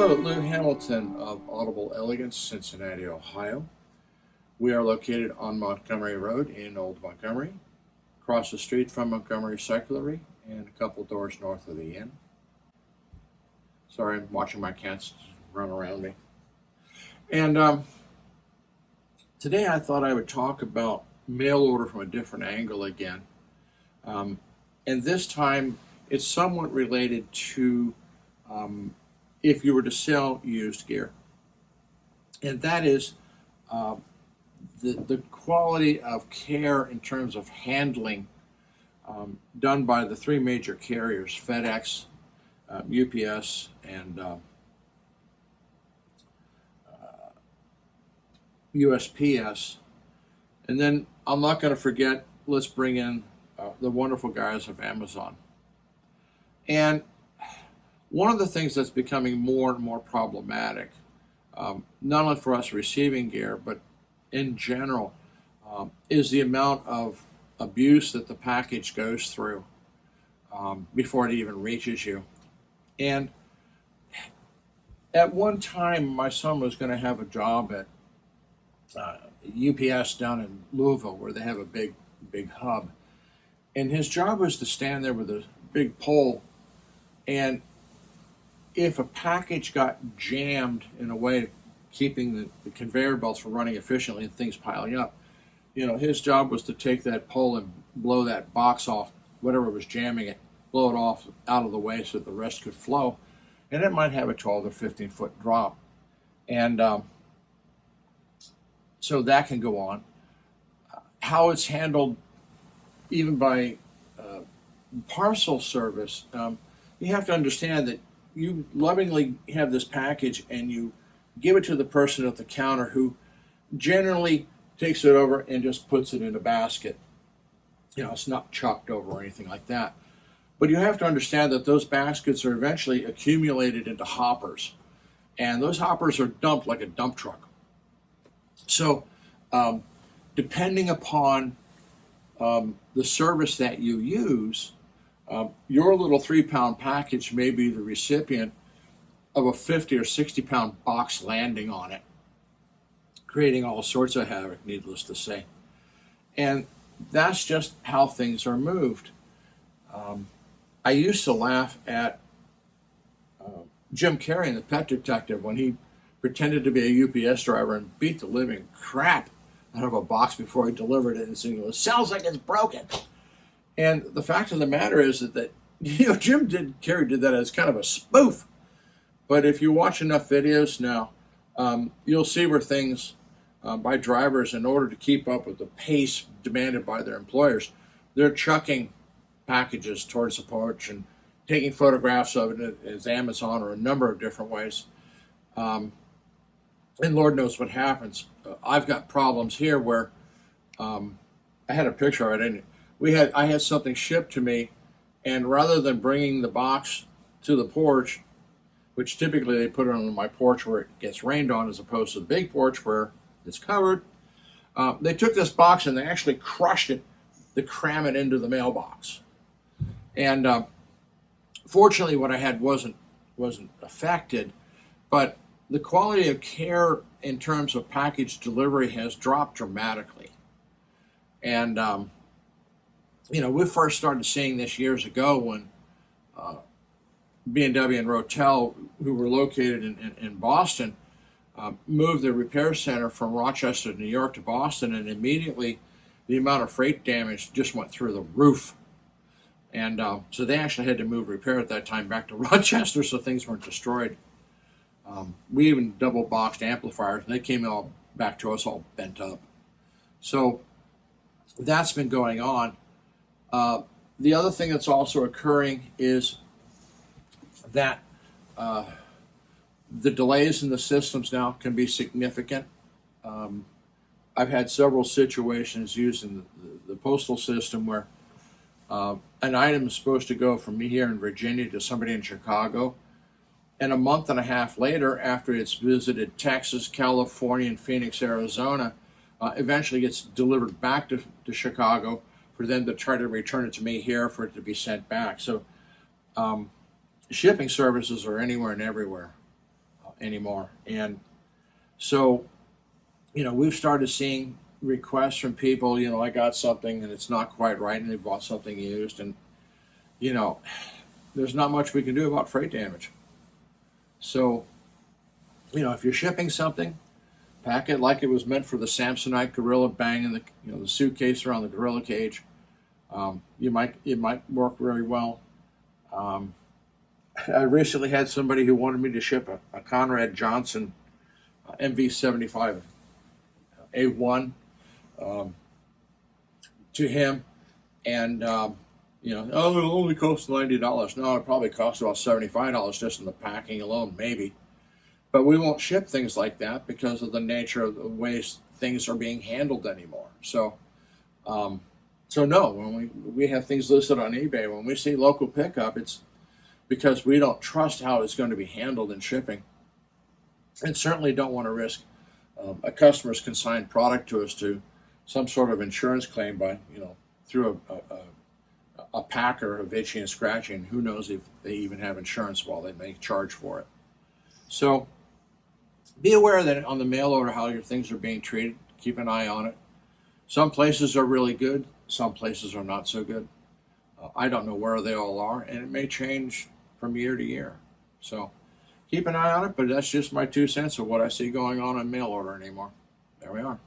Hello, Lou Hamilton of Audible Elegance, Cincinnati, Ohio. We are located on Montgomery Road in Old Montgomery, across the street from Montgomery Cyclery, and a couple doors north of the inn. Sorry, I'm watching my cats run around me. And today I thought I would talk about mail order from a different angle again. And this time it's somewhat related to if you were to sell used gear. And that is the quality of care in terms of handling done by the three major carriers, FedEx, UPS, and USPS. And then I'm not going to forget, let's bring in the wonderful guys of Amazon. And one of the things that's becoming more and more problematic, not only for us receiving gear, but in general, is the amount of abuse that the package goes through before it even reaches you. And at one time, my son was going to have a job at UPS down in Louisville, where they have a big hub. And his job was to stand there with a big pole, and if a package got jammed in a way keeping the conveyor belts from running efficiently and things piling up, his job was to take that pole and blow that box off, whatever was jamming it, blow it off out of the way so that the rest could flow. And it might have a 12 or 15 foot drop. And so that can go on. How it's handled even by parcel service, you have to understand that you lovingly have this package and you give it to the person at the counter, who generally takes it over and just puts it in a basket. It's not chucked over or anything like that. But you have to understand that those baskets are eventually accumulated into hoppers, and those hoppers are dumped like a dump truck. So depending upon the service that you use, your little 3-pound package may be the recipient of a 50 or 60-pound box landing on it, creating all sorts of havoc, needless to say. And that's just how things are moved. I used to laugh at Jim Carrey in The Pet Detective when he pretended to be a UPS driver and beat the living crap out of a box before he delivered it and saying, "It sounds like it's broken." And the fact of the matter is that Carrey did that as kind of a spoof. But if you watch enough videos now, you'll see where things by drivers, in order to keep up with the pace demanded by their employers, they're chucking packages towards the porch and taking photographs of it as Amazon or a number of different ways. And Lord knows what happens. I've got problems here where I had a picture of it, and I had something shipped to me, and rather than bringing the box to the porch, which typically they put it on my porch where it gets rained on, as opposed to the big porch where it's covered, they took this box and they actually crushed it to cram it into the mailbox. And fortunately, what I had wasn't affected, but the quality of care in terms of package delivery has dropped dramatically. And we first started seeing this years ago when B&W and Rotel, who were located in Boston, moved their repair center from Rochester, New York to Boston, and immediately the amount of freight damage just went through the roof. And so they actually had to move repair at that time back to Rochester so things weren't destroyed. We even double boxed amplifiers, and they came all back to us all bent up. So that's been going on. The other thing that's also occurring is that the delays in the systems now can be significant. I've had several situations using the postal system where an item is supposed to go from me here in Virginia to somebody in Chicago, and a month and a half later, after it's visited Texas, California, and Phoenix, Arizona, eventually gets delivered back to Chicago for them to try to return it to me here for it to be sent back. So shipping services are anywhere and everywhere. anymore. And so, we've started seeing requests from people, I got something and it's not quite right, and they bought something used, and, you know, there's not much we can do about freight damage. So, if you're shipping something, pack it like it was meant for the Samsonite Gorilla Bang in the suitcase around the Gorilla Cage. It might work very well. I recently had somebody who wanted me to ship a Conrad Johnson MV75 A1 to him, and oh, it'll only cost $90. No, it probably costs about $75 just in the packing alone, maybe. But we won't ship things like that because of the nature of the ways things are being handled anymore. So, no, when we have things listed on eBay, when we see local pickup, it's because we don't trust how it's going to be handled in shipping, and certainly don't want to risk a customer's consigned product to us to some sort of insurance claim by, through a packer of itching and scratching. Who knows if they even have insurance while they may charge for it. So be aware that on the mail order how your things are being treated. Keep an eye on it. Some places are really good. Some places are not so good. I don't know where they all are, and it may change from year to year. So keep an eye on it, but that's just my 2 cents of what I see going on in mail order anymore. There we are.